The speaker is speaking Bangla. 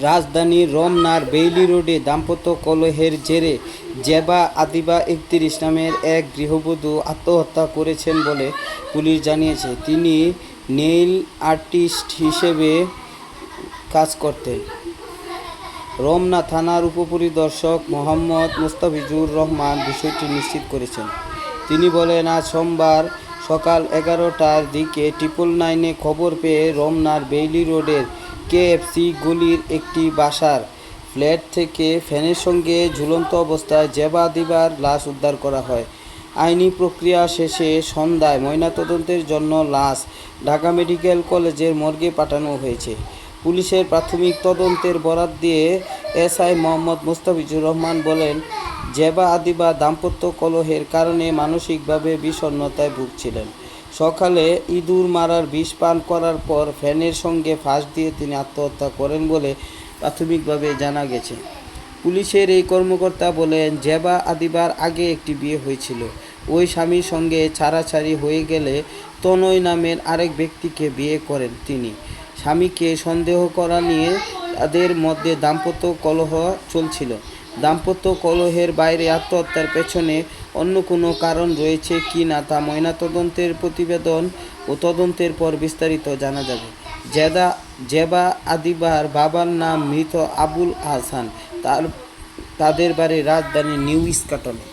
রাজধানীর রমনার বেইলি রোডে দাম্পত্য কলহের জেরে জেবা আদিবা ৩১ নামের এক গৃহবধূ আত্মহত্যা করেছেন বলে পুলিশ জানিয়েছে। তিনি নেইল আর্টিস্ট হিসেবে কাজ করতেন। রমনা থানার উপপরিদর্শক মোহাম্মদ মোস্তাফিজুর রহমান বিষয়টি নিশ্চিত করেছেন। তিনি বলেন, আজ সোমবার সকাল 11টার দিকে 999-এ খবর পেয়ে রমনার বেইলি রোডের কেএফসি গলির একটি বাসার ফ্ল্যাট থেকে ফ্যানের সঙ্গে ঝুলন্ত অবস্থায় জেবা আদিবার লাশ উদ্ধার করা হয়। আইনি প্রক্রিয়া শেষে সন্ধ্যায় ময়নাতদন্তের জন্য লাশ ঢাকা মেডিকেল কলেজের মর্গে পাঠানো হয়েছে। পুলিশের প্রাথমিক তদন্তের বরাত দিয়ে এসআই মোহাম্মদ মোস্তাফিজুর রহমান বলেন, জেবা আদিবা দাম্পত্য কলহের কারণে মানসিকভাবে বিষণ্ণতায় ভুগছিলেন। সকালে ইঁদুর মারার বিষ পান করার পর ফ্যানের সঙ্গে ফাঁস দিয়ে তিনি আত্মহত্যা করেন বলে প্রাথমিকভাবে জানা গেছে। পুলিশের এই কর্মকর্তা বলেন, জেবা আদিবার আগে একটি বিয়ে হয়েছিল। ওই স্বামীর সঙ্গে ছাড়াছাড়ি হয়ে গেলে তনয় নামের আরেক ব্যক্তিকে বিয়ে করেন তিনি। স্বামীকে সন্দেহ করা নিয়ে তাদের মধ্যে দাম্পত্য কলহ চলছিল। দাম্পত্য কলহের বাইরে আত্মহত্যার পেছনে অন্য কোনো কারণ রয়েছে কি না তা ময়নাতদন্তের প্রতিবেদন ও তদন্তের পর বিস্তারিত জানা যাবে। জেবা আদিবার বাবার নাম মৃত আবুল আহসান। তাদের বাড়ি রাজধানীর নিউ ইস্কাটনে।